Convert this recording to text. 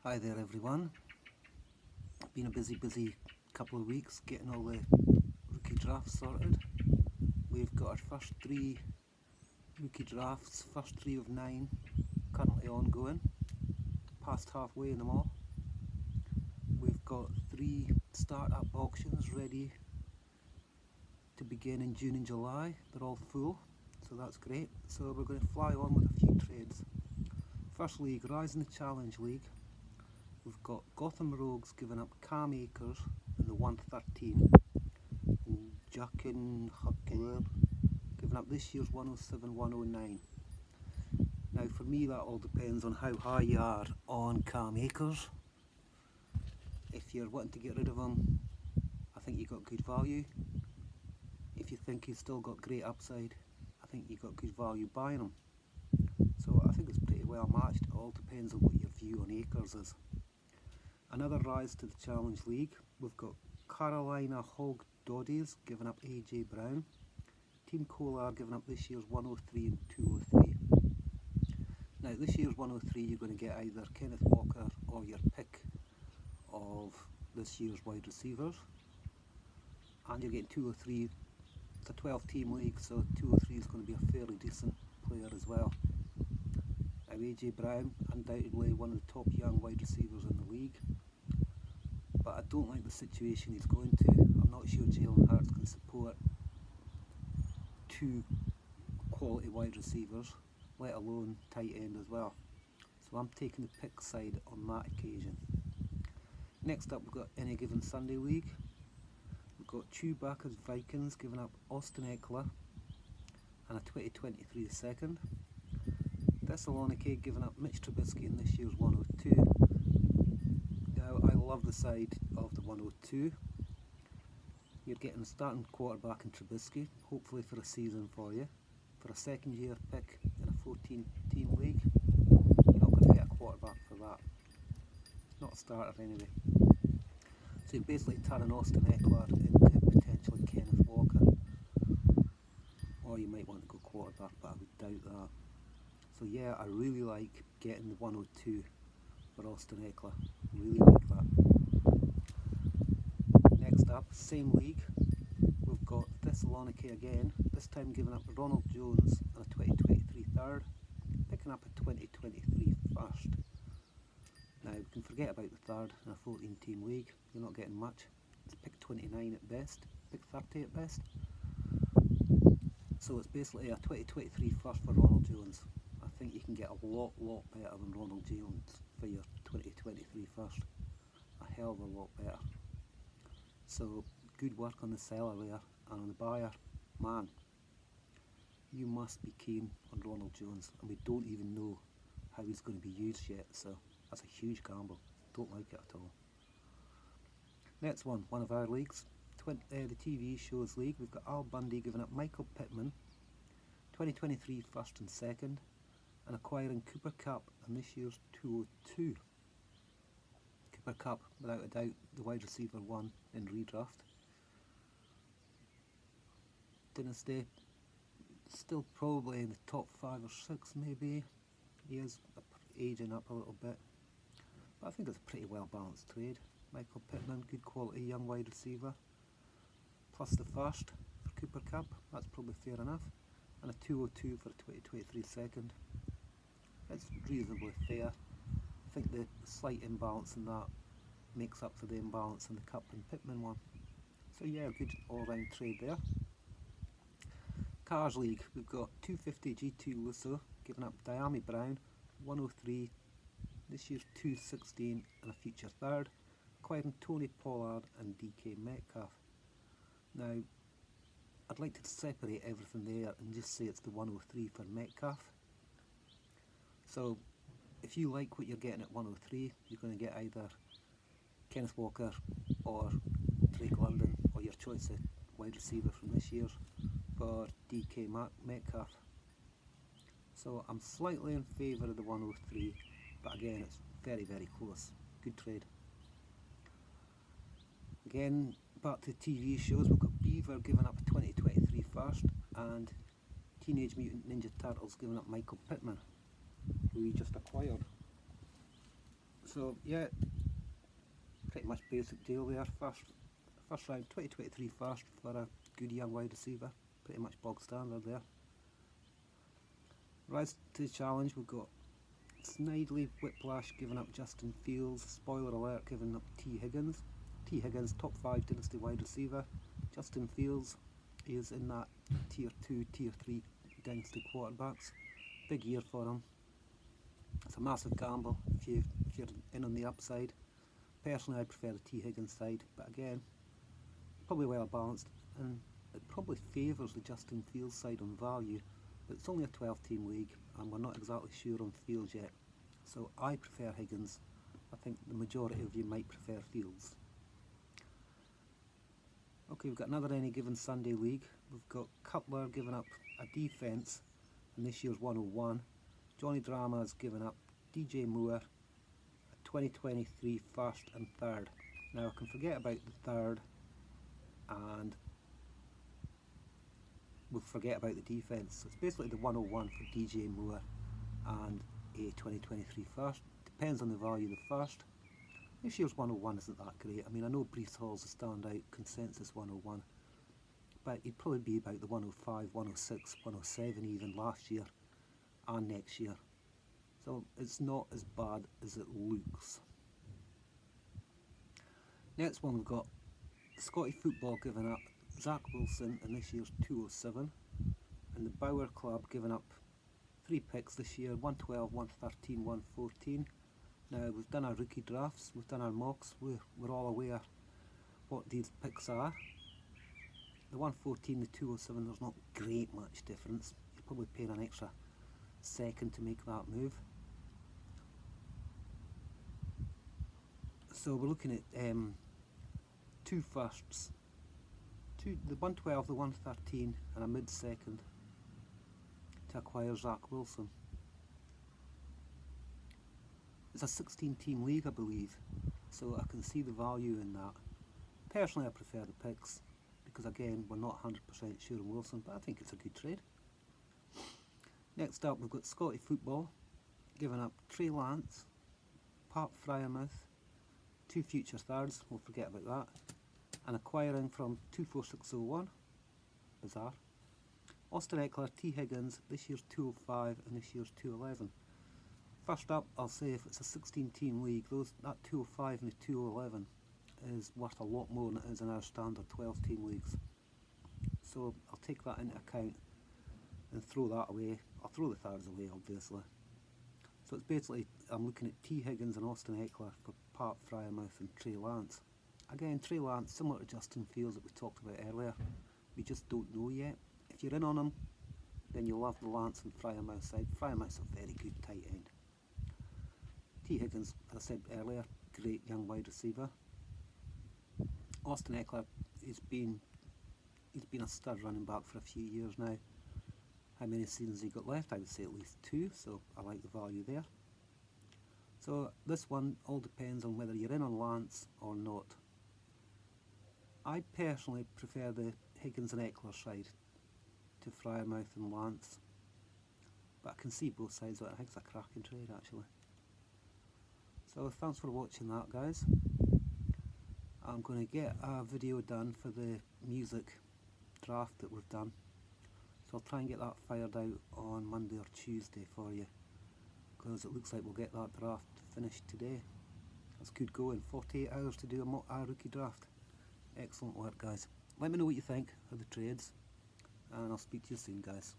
Hi there everyone. Been a busy couple of weeks getting all the rookie drafts sorted. We've got our first three rookie drafts, first three of 9 currently ongoing, past halfway in them all. We've got 3 startup auctions ready to begin in June and July. They're all full, so that's great. So we're going to fly on with a few trades. First league, Rising the Challenge League. We've got Gotham Rogues giving up Cam Akers in the 113 and Jakin Huckler giving up this year's 107-109. Now for me that all depends on how high you are on Cam Akers. If you're wanting to get rid of him, I think you got good value. If you think he's still got great upside, I think you got good value buying him. So I think it's pretty well matched. It all depends on what your view on Akers is. Another rise to the Challenge League, we've got Carolina Hog Doddies giving up AJ Brown. Team Kolar giving up this year's 103 and 203. Now this year's 103 you're going to get either Kenneth Walker or your pick of this year's wide receivers. And you're getting 203, it's a 12 team league, so 203 is going to be a fairly decent player as well. Now AJ Brown, undoubtedly one of the top young wide receivers in the league. But I don't like the situation he's going to. I'm not sure Jalen Hurts can support 2 quality wide receivers, let alone tight end as well. So I'm taking the pick side on that occasion. Next up we've got Any Given Sunday League. We've got Chewbacca's Vikings giving up Austin Eckler and a 2023 second. Thessaloniki giving up Mitch Trubisky in this year's 102. Now I love the side of the 102. You're getting a starting quarterback in Trubisky, hopefully for a season for you. For a second year pick in a 14 team league, you're not going to get a quarterback for that. It's not a starter anyway. So you're basically turning Austin Eckler into potentially Kenneth Walker. Or you might want to go quarterback, but I would doubt that. So yeah, I really like getting the 102 for Austin Eckler. Really like that. Next up, same league, we've got Thessaloniki again, this time giving up Ronald Jones and a 2023 third, picking up a 2023 first. Now we can forget about the third in a 14 team league, you're not getting much. It's pick 29 at best, pick 30 at best. So it's basically a 2023 first for Ronald Jones. I think you can get a lot better than Ronald Jones for your 2023 first. A hell of a lot better. So good work on the seller there, and on the buyer, man, you must be keen on Ronald Jones, and we don't even know how he's going to be used yet, so that's a huge gamble. Don't like it at all. Next one of our leagues, the TV shows league. We've got Al Bundy giving up Michael Pittman, 2023 first and second, and acquiring Cooper Kupp and this year's 202. Cooper Kupp, without a doubt, the wide receiver one in redraft. Dynasty, still probably in the top 5 or 6 maybe. He is aging up a little bit, but I think it's a pretty well balanced trade. Michael Pittman, good quality young wide receiver, plus the first for Cooper Kupp, that's probably fair enough, and a 202 for a 2023 second. It's reasonably fair. I think the slight imbalance in that makes up for the imbalance in the Kupp and Pittman one. So yeah, good all-round trade there. Cars League, we've got 250 G2 Lusso giving up Diami Brown, 103, this year's 216 and a future third, acquiring Tony Pollard and DK Metcalf. Now, I'd like to separate everything there and just say it's the 103 for Metcalf. So if you like what you're getting at 103, you're going to get either Kenneth Walker or Drake London, or your choice of wide receiver from this year's, for DK Metcalf. So I'm slightly in favour of the 103, but again it's very close. Good trade. Again, back to TV shows, we've got Beaver giving up a 2023 first and Teenage Mutant Ninja Turtles giving up Michael Pittman, who we just acquired. So yeah, pretty much basic deal there. First round, 2023 first for a good young wide receiver. Pretty much bog standard there. Rise to the challenge, we've got Snidely Whiplash giving up Justin Fields. Spoiler alert, giving up T. Higgins. T. Higgins, top 5 dynasty wide receiver. Justin Fields is in that tier 2, tier 3 dynasty quarterbacks. Big year for him. It's a massive gamble if you're in on the upside. Personally, I prefer the T. Higgins side, but again, probably well balanced, and it probably favours the Justin Fields side on value, but it's only a 12-team league, and we're not exactly sure on Fields yet. So I prefer Higgins. I think the majority of you might prefer Fields. Okay, we've got another Any Given Sunday league. We've got Cutler giving up a defence in this year's 101. Johnny Drama has given up DJ Moore, a 2023 first and third. Now I can forget about the third and we'll forget about the defence. So it's basically the 101 for DJ Moore and a 2023 first. Depends on the value of the first. This year's 101 isn't that great. I mean, I know Breece Hall's a standout consensus 101, but he'd probably be about the 105, 106, 107 even last year and next year. So it's not as bad as it looks. Next one, we've got Scotty Football giving up Zach Wilson in this year's 207, and the Bauer Club giving up 3 picks this year, 112, 113, 114. Now we've done our rookie drafts, we've done our mocks, we're all aware what these picks are. The 114, the 207, there's not great much difference. You're probably paying an extra second to make that move. So we're looking at 2 firsts, the 112, the 113 and a mid-second to acquire Zach Wilson. It's a 16-team league, I believe, so I can see the value in that. Personally, I prefer the picks because, again, we're not 100% sure on Wilson, but I think it's a good trade. Next up, we've got Scotty Football giving up Trey Lance, Pat Fryermouth, 2 future thirds, we'll forget about that, and acquiring from 24601, bizarre, Austin Eckler, T. Higgins, this year's 205 and this year's 211. First up, I'll say if it's a 16-team league, that 205 and the 211 is worth a lot more than it is in our standard 12-team leagues. So I'll take that into account and throw that away. I'll throw the thirds away, obviously. So it's basically, I'm looking at T. Higgins and Austin Eckler for Pat Fryermouth and Trey Lance. Again, Trey Lance, similar to Justin Fields that we talked about earlier, we just don't know yet. If you're in on him, then you'll love the Lance and Fryermouth side. Fryermouth's a very good tight end. T. Higgins, as I said earlier, great young wide receiver. Austin Eckler, he's been a stud running back for a few years now. How many seasons he got left? I would say at least 2, so I like the value there. So this one all depends on whether you're in on Lance or not. I personally prefer the Higgins and Eckler side to Fryermouth and Lance, but I can see both sides of it. I think it's a cracking trade actually. So thanks for watching that, guys. I'm going to get a video done for the music draft that we've done, so I'll try and get that fired out on Monday or Tuesday for you, because it looks like we'll get that draft finished today. That's good going. 48 hours to do a rookie draft. Excellent work, guys. Let me know what you think of the trades, and I'll speak to you soon, guys.